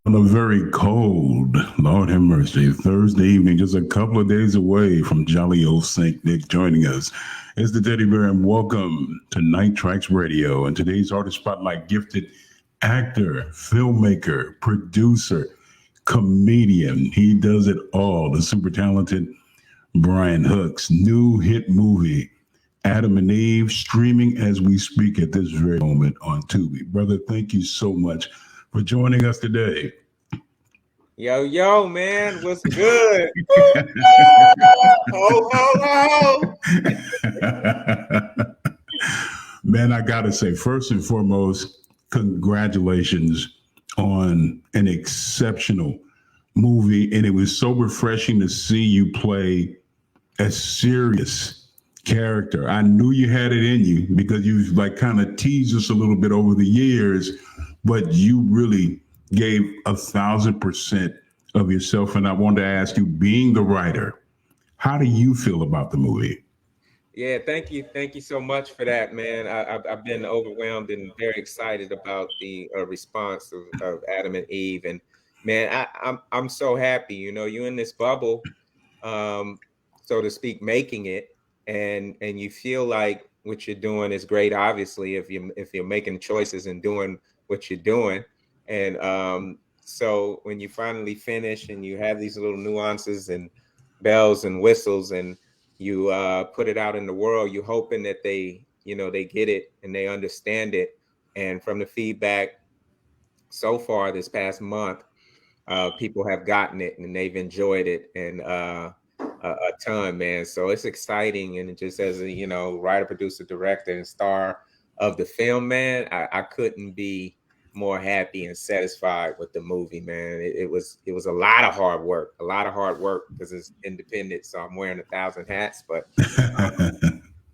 On a very cold, Lord have mercy, Thursday evening, just a couple of days away from jolly old St. Nick joining us is the Teddy Bear, and welcome to Night Traxx Radio. And today's artist spotlight gifted actor, filmmaker, producer, comedian. He does it all. The super talented Brian Hook's new hit movie, Adam and Eve, streaming as we speak at this very moment on Tubi. Brother, thank you so much for joining us today. Yo, man, what's good? Ho. Man, I gotta say, first and foremost, congratulations on an exceptional movie. And it was so refreshing to see you play a serious character. I knew you had it in you because you've like kind of teased us a little bit over the years, but you really gave 1,000% of yourself. And I wanted to ask you, being the writer, how do you feel about the movie? Yeah, thank you so much for that, man. I've been overwhelmed and very excited about the response of Adam and Eve, and man, I'm so happy. You know, you're in this bubble, so to speak, making it, and you feel like what you're doing is great. Obviously, if you're making choices and doing what you're doing. And so when you finally finish and you have these little nuances and bells and whistles and you put it out in the world, you're hoping that they get it and they understand it. And from the feedback so far this past month, people have gotten it and they've enjoyed it and a ton, man. So it's exciting. And just as a, writer, producer, director, and star of the film, man, I couldn't be more happy and satisfied with the movie, man. It was a lot of hard work because it's independent, so I'm wearing 1,000 hats, but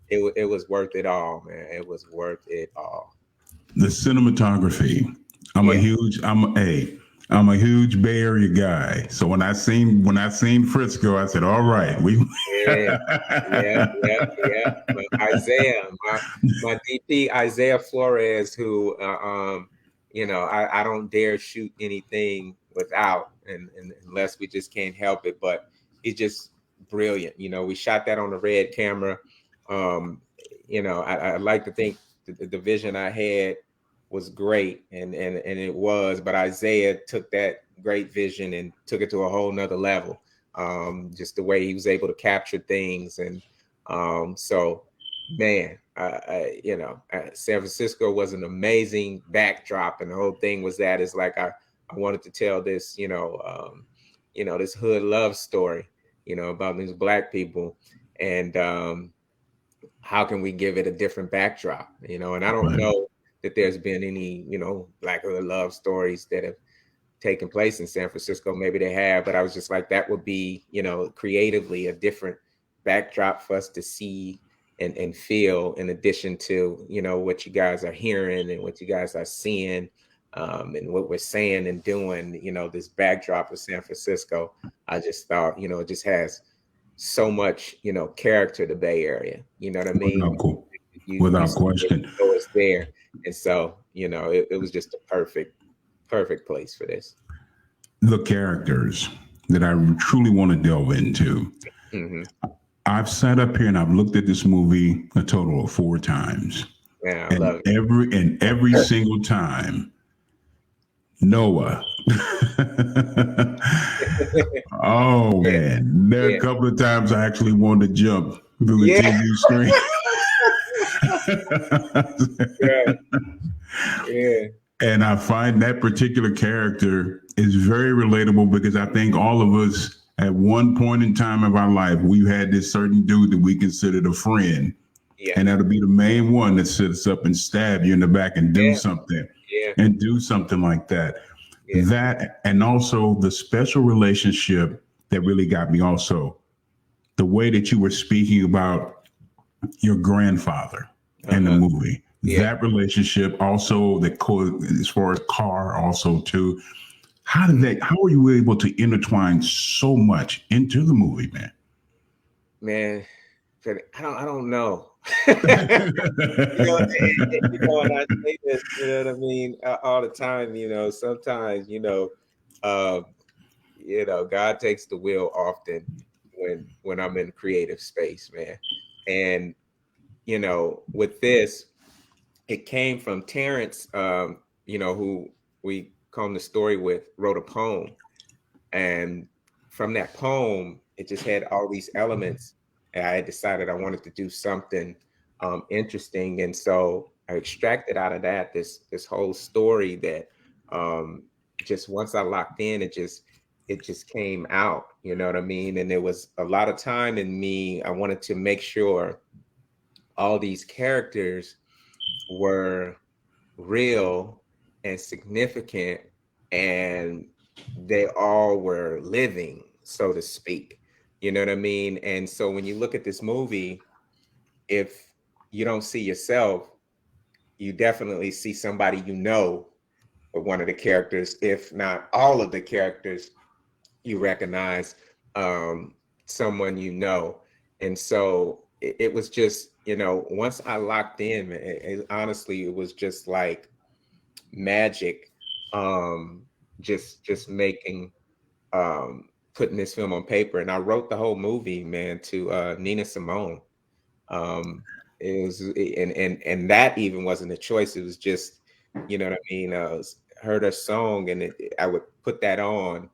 it was worth it all, man. It was worth it all. The cinematography. I'm a huge Bay Area guy. So when I seen Frisco, I said, "All right, we." Yeah. Isaiah, my DP, Isaiah Flores, who I don't dare shoot anything without, and unless we just can't help it. But it's just brilliant. We shot that on the red camera. I like to think the vision I had was great, and it was. But Isaiah took that great vision and took it to a whole nother level. Just the way he was able to capture things, and so man. San Francisco was an amazing backdrop, and the whole thing was that is like I wanted to tell this, this hood love story, about these Black people, and how can we give it a different backdrop, and I don't know that there's been any, Black hood love stories that have taken place in San Francisco. Maybe they have, but I was just like, that would be, creatively a different backdrop for us to see and feel, in addition to what you guys are hearing and what you guys are seeing, and what we're saying and doing. This backdrop of San Francisco, I just thought it just has so much character, the Bay Area. You know what I mean? Without question. So it's there, and so it was just a perfect place for this. The characters that I truly want to delve into. Mm-hmm. I've sat up here and I've looked at this movie a total of 4 times. Yeah, I love it. Every single time, Noah. Oh man, there are a couple of times I actually wanted to jump through the TV screen. And I find that particular character is very relatable because I think all of us, at one point in time of our life, we've had this certain dude that we considered a friend. Yeah. And that'll be the main one that sits up and stab you in the back and do something. Yeah. And do something like that. Yeah. That, and also the special relationship that really got me also, the way that you were speaking about your grandfather in the movie. Yeah. That relationship also, as far as Carr also too. How were you able to intertwine so much into the movie, man? Man, I don't know. And I say this, all the time, sometimes, uh, you know, God takes the wheel often when I'm in creative space, man. And you know, with this, it came from Terence, you know, who we come the story with, wrote a poem. And from that poem, it just had all these elements. And I had decided I wanted to do something interesting. And so I extracted out of that this whole story that just once I locked in, it just came out, you know what I mean? And there was a lot of time in me. I wanted to make sure all these characters were real and significant, and they all were living, so to speak. You know what I mean? And so when you look at this movie, if you don't see yourself, you definitely see somebody you know, or one of the characters, if not all of the characters, you recognize um, someone you know. And so it was just, you know, once I locked in, honestly, it was just like magic. Um, just making putting this film on paper, and I wrote the whole movie, man, to Nina Simone. Um, it was, and that even wasn't a choice. It was just, you know what I mean. Heard her song, and I would put that on,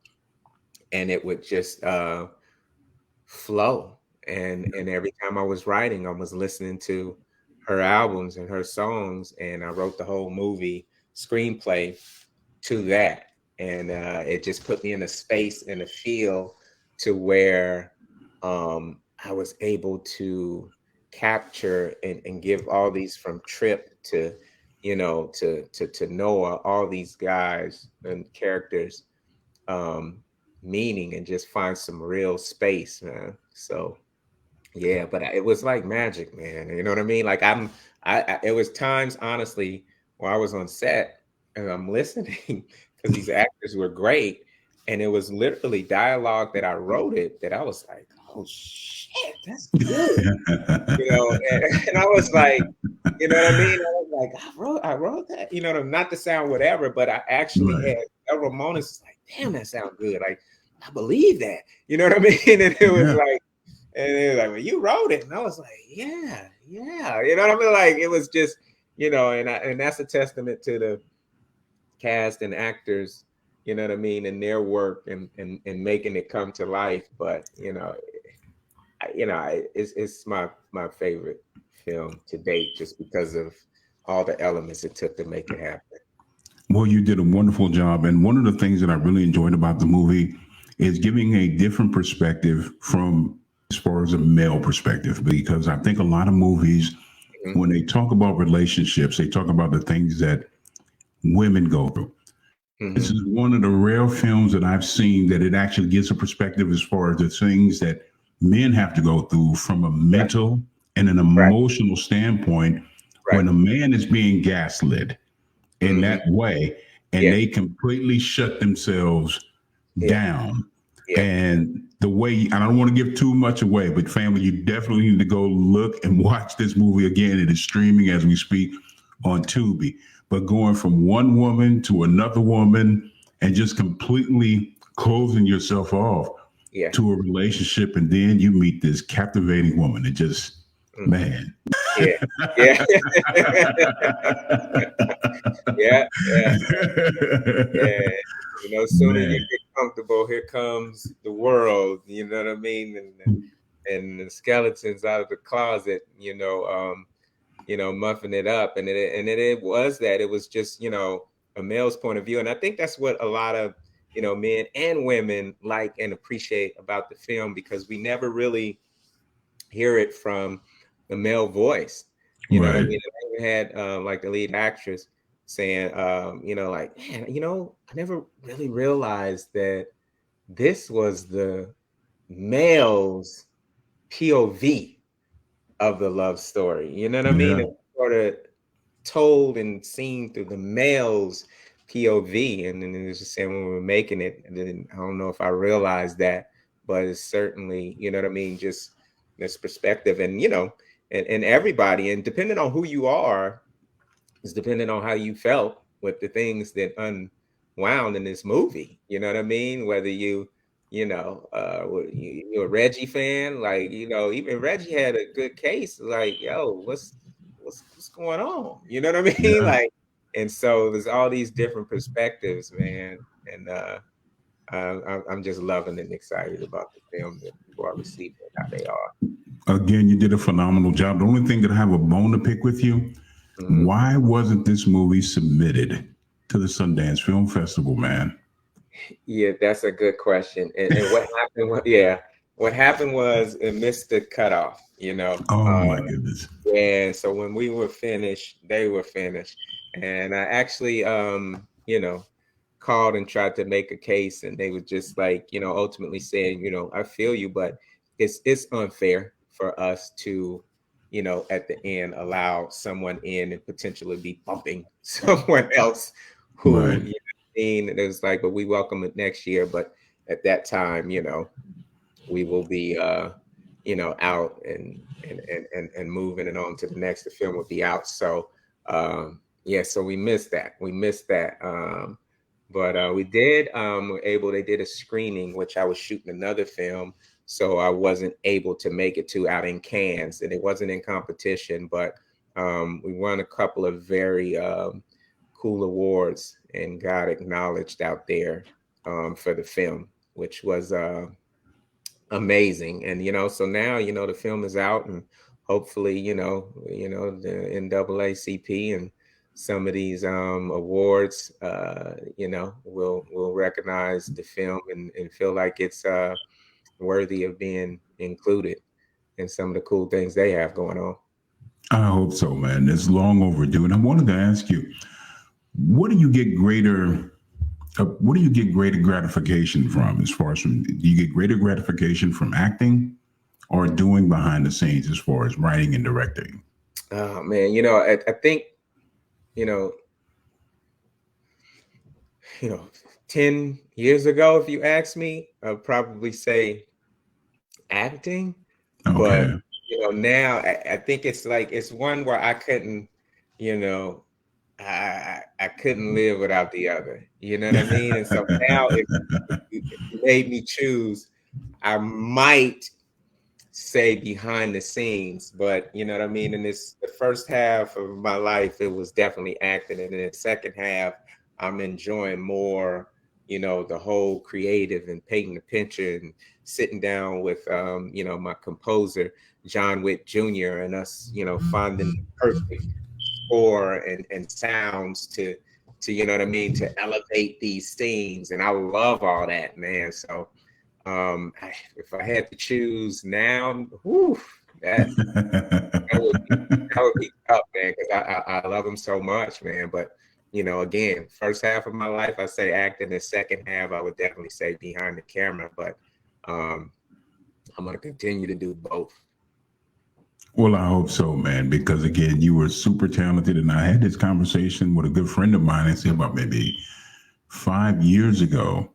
and it would just flow. And every time I was writing, I was listening to her albums and her songs, and I wrote the whole movie screenplay to that. And it just put me in a space and a feel to where I was able to capture and give all these, from Trip to, you know, to Noah, all these guys and characters, um, meaning, and just find some real space, man. So yeah, but it was like magic, man. You know what I mean? Like it was times, honestly, where I was on set and I'm listening because these actors were great, and it was literally dialogue that I wrote it that I was like, oh shit, that's good, you know. And I was like, you know what I mean? I was like, I wrote that, you know, not to sound whatever, but I actually Right. had several moments like, damn, that sounds good. Like, I believe that, you know what I mean? And it was Yeah. like, and it was like, well, you wrote it. And I was like, yeah, yeah. You know what I mean? Like, it was just, you know, and that's a testament to the cast and actors, you know what I mean, and their work and making it come to life. But, it's my favorite film to date, just because of all the elements it took to make it happen. Well, you did a wonderful job. And one of the things that I really enjoyed about the movie is giving a different perspective from, as far as a male perspective, because I think a lot of movies, Mhm. when they talk about relationships, they talk about the things that women go through. This Mhm. is one of the rare films that I've seen that it actually gives a perspective as far as the things that men have to go through from a Right, mental and an right, emotional standpoint right. when a man is being gaslit in Mhm. that way, and Yeah, they completely shut themselves yeah, down. yeah. And the way, I don't want to give too much away, but family, you definitely need to go look and watch this movie again. It is streaming as we speak on Tubi. But going from one woman to another woman and just completely closing yourself off Yeah. to a relationship, and then you meet this captivating woman. It just, Mhm. man. Yeah. Yeah. Yeah. Yeah. Yeah. You know, as soon as you Man. get comfortable, here comes the world, you know what I mean? And the skeletons out of the closet, muffing it up. And it was that. It was just, a male's point of view. And I think that's what a lot of, men and women like and appreciate about the film, because we never really hear it from the male voice. You know what I Right. mean? I even had like the lead actress saying, like, man, I never really realized that this was the male's POV of the love story. You know what I mean? Yeah. It sort of told and seen through the male's POV. And then it was just saying when we were making it, and then I don't know if I realized that, but it's certainly, you know what I mean, just this perspective. And and everybody, and depending on who you are, is depending on how you felt with the things that wound in this movie. You know what I mean? Whether you're a Reggie fan, like, even Reggie had a good case. Like, yo, what's going on? You know what I mean? Yeah. Like, and so there's all these different perspectives, man. And I'm just loving and excited about the film that people are receiving and how they are. Again, you did a phenomenal job. The only thing that I have a bone to pick with you, why wasn't this movie submitted to the Sundance Film Festival, man? Yeah, that's a good question. And what happened? What happened was it missed the cutoff. Oh my goodness. And so when we were finished, they were finished, and I actually, called and tried to make a case, and they were just like, ultimately saying, I feel you, but it's unfair for us to, at the end allow someone in and potentially be bumping someone else who, Right. and it was like, but we welcome it next year. But at that time, we will be, out and moving and on to the next. The film will be out. So, so we missed that. But we did, they did a screening, which I was shooting another film. So I wasn't able to make it to out in Cannes, and it wasn't in competition, but we won a couple of very cool awards and got acknowledged out there for the film, which was amazing. And so now the film is out, and hopefully the NAACP and some of these awards will recognize the film and feel like it's worthy of being included in some of the cool things they have going on. I hope so, man. It's long overdue. And I wanted to ask you, what do you get greater gratification from, as far as do you get greater gratification from acting or doing behind the scenes, as far as writing and directing? Oh man, I think 10 years ago, if you ask me, I'd probably say acting. Okay. But now I think it's like, it's one where I couldn't, I couldn't live without the other. You know what I mean? And so now if you made me choose, I might say behind the scenes, but you know what I mean? In the first half of my life, it was definitely acting. And in the second half, I'm enjoying more, the whole creative and painting the picture and sitting down with, my composer, John Witt Jr., and us, finding the perfect score and sounds to to elevate these scenes. And I love all that, man. So if I had to choose now, that would be tough, man, because I love them so much, man. But again, first half of my life, I say acting. The second half, I would definitely say behind the camera. But I'm going to continue to do both. Well, I hope so, man, because again, you were super talented. And I had this conversation with a good friend of mine, I say about maybe 5 years ago.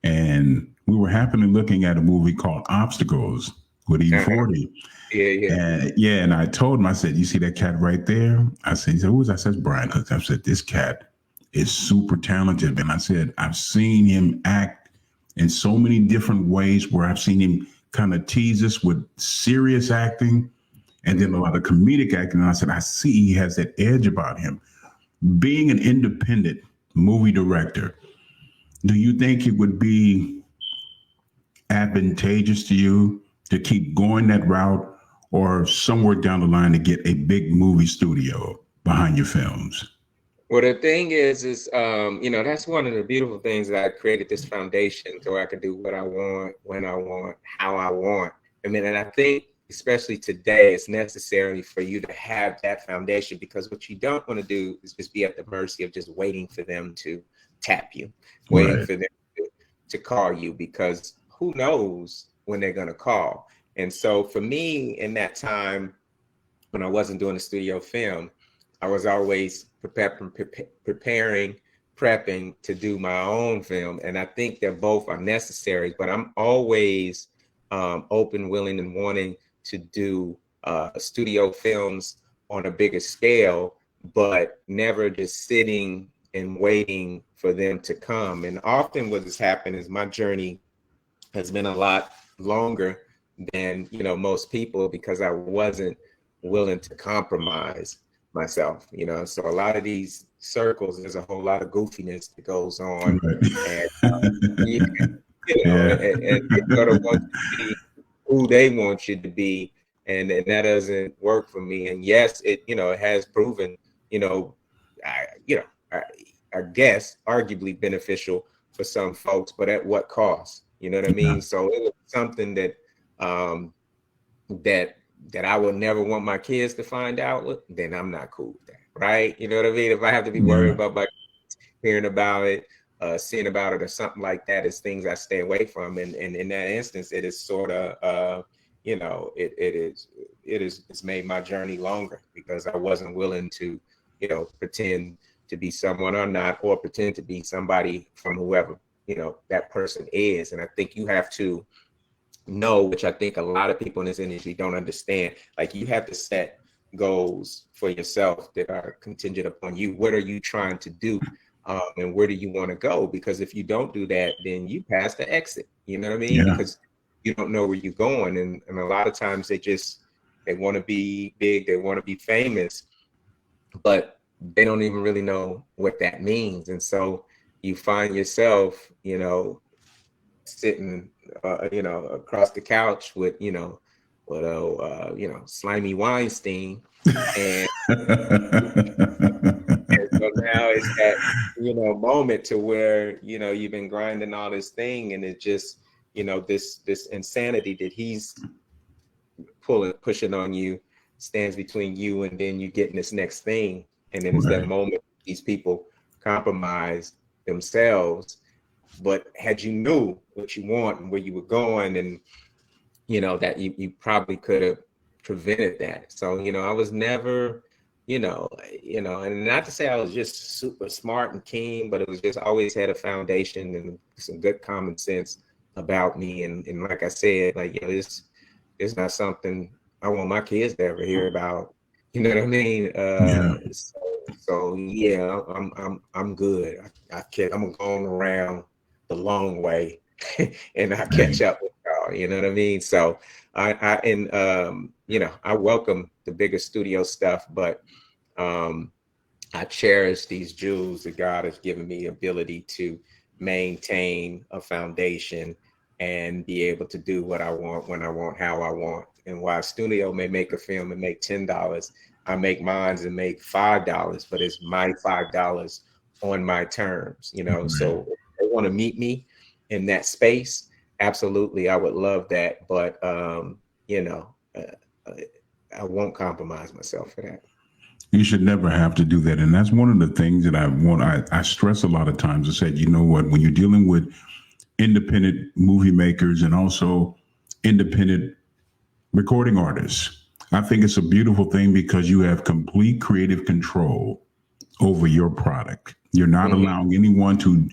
And we were happily looking at a movie called Obstacles with E40. And I told him, I said, you see that cat right there? I said, he said, who is that? I said, Brian. I said, this cat is super talented. And I said, I've seen him act in so many different ways, where I've seen him kind of tease us with serious acting and then a lot of comedic acting. And I said, I see he has that edge about him. Being an independent movie director, do you think it would be advantageous to you to keep going that route, or somewhere down the line to get a big movie studio behind your films? Well, the thing is that's one of the beautiful things, that I created this foundation so I can do what I want, when I want, how I want. I mean, and I think especially today, it's necessary for you to have that foundation, because what you don't want to do is just be at the mercy of just waiting for them to tap you, waiting for them to call you, because who knows when they're going to call. And so for me, in that time, when I wasn't doing a studio film, I was always prepping to do my own film. And I think that both are necessary, but I'm always open, willing, and wanting to do studio films on a bigger scale, but never just sitting and waiting for them to come. And often what has happened is my journey has been a lot longer than, you know, most people, because I wasn't willing to compromise myself, you know. So a lot of these circles, there's a whole lot of goofiness that goes on. Right. And you know, Yeah. and they sort of want you to be who they want you to be, and that doesn't work for me. And yes, it, you know, it has proven, you know, I guess arguably beneficial for some folks, but at what cost? You know what I mean? Yeah. So it was something that that I would never want my kids to find out. Then I'm not cool with that, right? You know what I mean? If I have to be worried Yeah. about my hearing about it, seeing about it, or something like that, is things I stay away from. And in that instance, it is sort of, you know, it's made my journey longer, because I wasn't willing to, you know, pretend to be someone or not, or pretend to be somebody from whoever, you know, that person is. And I think you have to know, which I think a lot of people in this industry don't understand, like, you have to set goals for yourself that are contingent upon you. What are you trying to do? And where do you want to go? Because if you don't do that, then you pass the exit, you know what I mean? Yeah. Because you don't know where you're going. And a lot of times they want to be big, they want to be famous, but they don't even really know what that means. And so you find yourself, you know, sitting, you know, across the couch with, you know, slimy Weinstein. And so now it's that, you know, moment to where, you know, you've been grinding all this thing, and it just, you know, this insanity that he's pushing on you stands between you and then you getting this next thing. And then it's that moment these people compromise themselves. But had you knew what you want and where you were going, and, you know, that you probably could have prevented that. So, you know, I was never, you know, and not to say I was just super smart and keen, but it was just always had a foundation and some good common sense about me. And like I said, like, you know, it's not something I want my kids to ever hear about. You know what I mean? Yeah. So yeah, I'm good. I'm going around the long way, and I catch up with y'all. You know what I mean? So you know, I welcome the bigger studio stuff, but I cherish these jewels that God has given me the ability to maintain a foundation and be able to do what I want, when I want, how I want. And while a studio may make a film and make $10, I make mines and make $5, but it's my $5 on my terms, you know. So if they want to meet me in that space, absolutely, I would love that. But you know, I won't compromise myself for that. You should never have to do that. And that's one of the things that I stress a lot of times. I said, you know what, when you're dealing with independent movie makers and also independent recording artists, I think it's a beautiful thing, because you have complete creative control over your product. You're not allowing anyone to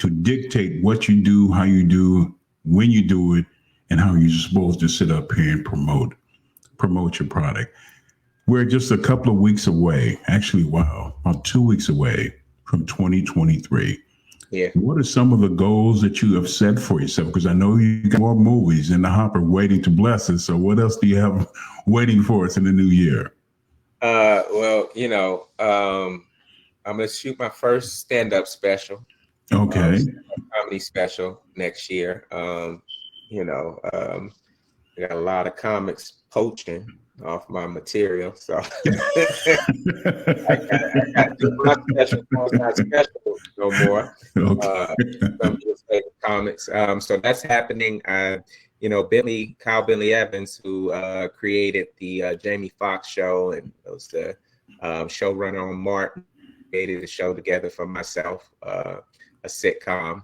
dictate what you do, how you do, when you do it, and how you're supposed to sit up here and promote your product. We're just a couple of weeks away, actually, about 2 weeks away from 2023. Yeah. What are some of the goals that you have set for yourself? Because I know you got more movies in the hopper waiting to bless us. So what else do you have waiting for us in the new year? Well, you know, I'm going to shoot my first stand-up special. Okay. Comedy special next year. You know, I got a lot of comics poaching off my material, so I got to do my special. It's not special no more. Okay. Some people's favorite comics. So that's happening. You know, Kyle Bentley Evans, who created the Jamie Foxx show and was the showrunner on Martin, created a show together for myself, a sitcom.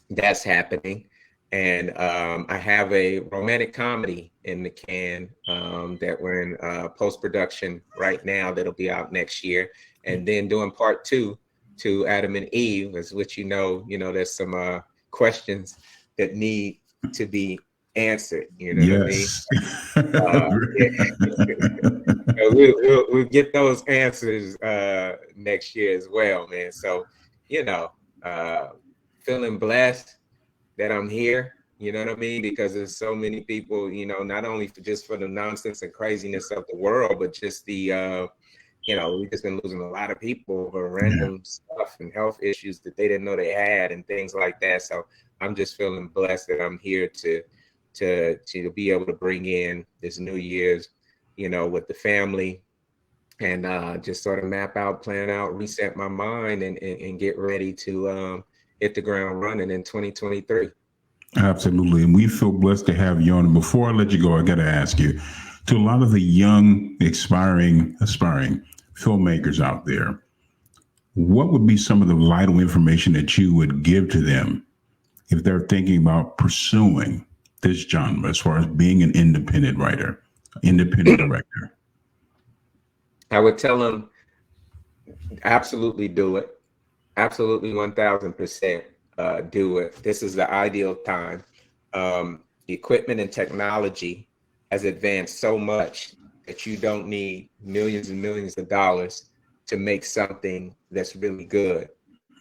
That's happening. And I have a romantic comedy in the can that we're in post-production right now that'll be out next year. And then doing part 2 to Adam and Eve, as which you know, there's some questions that need to be answered. You know yes. what I mean? We'll get those answers next year as well, man. So, you know, feeling blessed that I'm here. You know what I mean? Because there's so many people, you know, not only just for the nonsense and craziness of the world, but just the you know, we've just been losing a lot of people over random stuff and health issues that they didn't know they had and things like that. So I'm just feeling blessed that I'm here to be able to bring in this New Year's, you know, with the family and just sort of map out, plan out, reset my mind and get ready to hit the ground running in 2023. Absolutely. And we feel blessed to have you on. And before I let you go, I got to ask you, to a lot of the young, aspiring filmmakers out there, what would be some of the vital information that you would give to them if they're thinking about pursuing this genre as far as being an independent writer, independent director? I would tell them, absolutely do it. Absolutely 1000% do it. This is the ideal time. The equipment and technology has advanced so much that you don't need millions and millions of dollars to make something that's really good.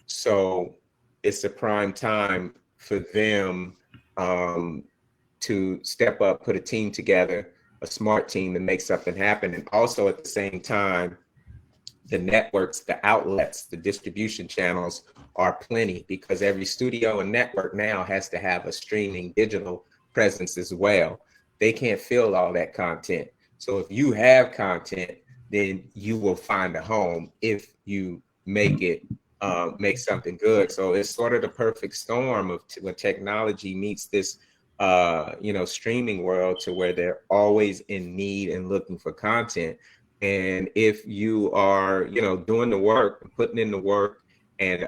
So it's a prime time for them to step up, put a team together, a smart team, and make something happen. And also at the same time, the networks, the outlets, the distribution channels are plenty, because every studio and network now has to have a streaming digital presence as well. They can't fill all that content. So if you have content, then you will find a home if you make it, make something good. So it's sort of the perfect storm of when technology meets this, you know, streaming world, to where they're always in need and looking for content. And if you are, you know, doing the work, putting in the work, and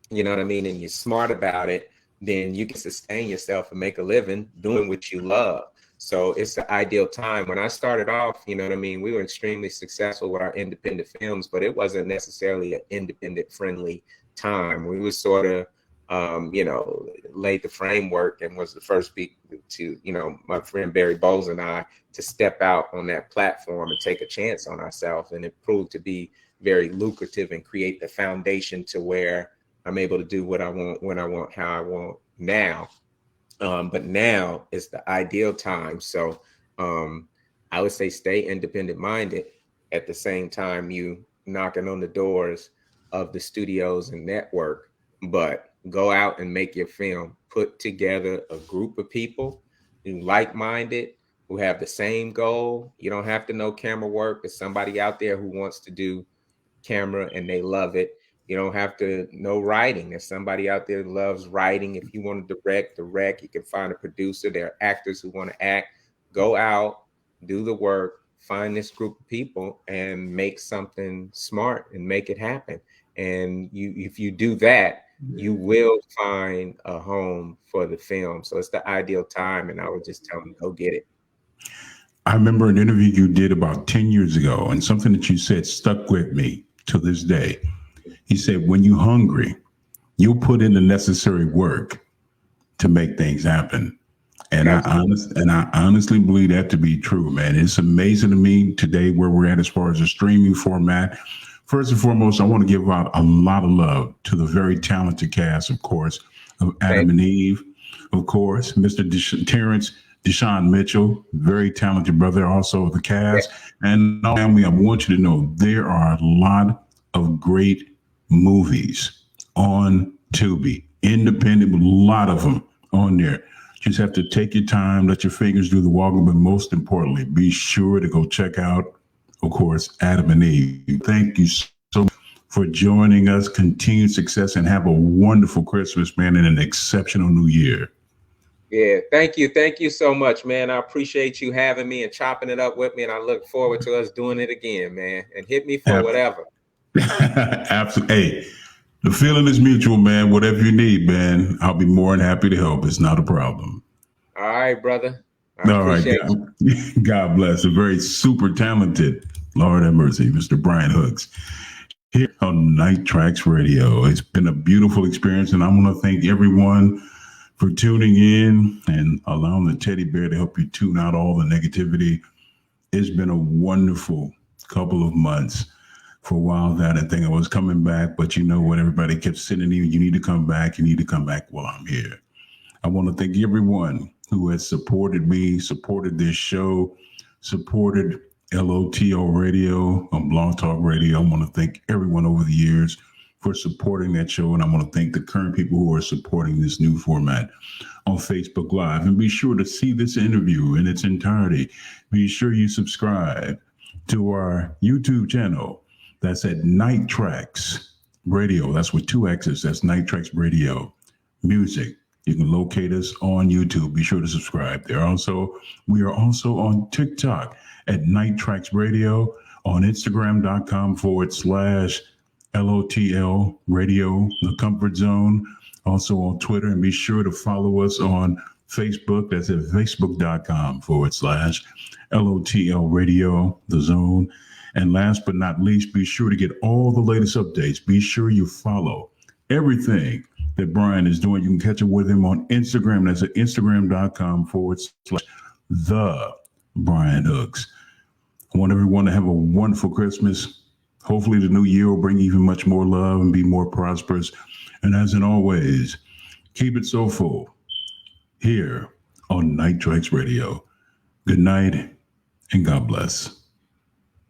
you know what I mean, and you're smart about it, then you can sustain yourself and make a living doing what you love. So it's the ideal time. When I started off, you know what I mean, we were extremely successful with our independent films, but it wasn't necessarily an independent friendly time. We were sort of, you know, laid the framework and was the first to, you know, my friend Barry Bowles and I, to step out on that platform and take a chance on ourselves. And it proved to be very lucrative and create the foundation to where I'm able to do what I want, when I want, how I want now. But now is the ideal time. So I would say stay independent minded. At the same time, you knocking on the doors of the studios and network, but go out and make your film. Put together a group of people who like-minded, who have the same goal. You don't have to know camera work. There's somebody out there who wants to do camera and they love it. You don't have to know writing. There's somebody out there who loves writing. If you want to direct. You can find a producer. There are actors who want to act. Go out, do the work, find this group of people and make something smart and make it happen. And if you do that, you will find a home for the film. So it's the ideal time. And I would just tell them, go get it. I remember an interview you did about 10 years ago, and something that you said stuck with me to this day. He said, when you're hungry, you'll put in the necessary work to make things happen. And I honestly believe that to be true, man. It's amazing to me today where we're at as far as a streaming format. First and foremost, I want to give out a lot of love to the very talented cast, of course, of Adam&EVE, of course, Mr. Terence, DeShawn Mitchell, very talented brother, also the cast. And family, I want you to know there are a lot of great movies on Tubi, independent, a lot of them on there. Just have to take your time, let your fingers do the walking, but most importantly, be sure to go check out, of course, Adam&EVE. Thank you so much for joining us. Continued success and have a wonderful Christmas, man, and an exceptional New Year. Yeah, thank you. Thank you so much, man. I appreciate you having me and chopping it up with me, and I look forward to us doing it again, man. And hit me for whatever. Absolutely. Hey, the feeling is mutual, man. Whatever you need, man, I'll be more than happy to help. It's not a problem. All right, brother. All right. God bless. A very super talented, Lord have mercy, Mr. Brian Hooks, here on Night Traxx Radio. It's been a beautiful experience, and I want to thank everyone for tuning in and allowing the teddy bear to help you tune out all the negativity. it's been a wonderful couple of months. For a while that I think I was coming back, but you know what? Everybody kept sending me, you need to come back. You need to come back while I'm here. I want to thank everyone who has supported me, supported this show, supported LOTO Radio on Blog Talk Radio. I want to thank everyone over the years for supporting that show. And I want to thank the current people who are supporting this new format on Facebook Live. And be sure to see this interview in its entirety. Be sure you subscribe to our YouTube channel. That's at Traxx Radio. That's with 2 X's. That's Traxx Radio Music. You can locate us on YouTube. Be sure to subscribe there. We are also on TikTok at Traxx Radio, on Instagram.com/LOTL Radio, The Comfort Zone. Also on Twitter. And be sure to follow us on Facebook. That's at Facebook.com/LOTL Radio, The Zone. And last but not least, be sure to get all the latest updates. Be sure you follow everything that Brian is doing. You can catch up with him on Instagram. That's at Instagram.com/the Brian Hooks. I want everyone to have a wonderful Christmas. Hopefully the new year will bring even much more love and be more prosperous. And as in always, keep it soulful here on Traxx Radio. Good night and God bless.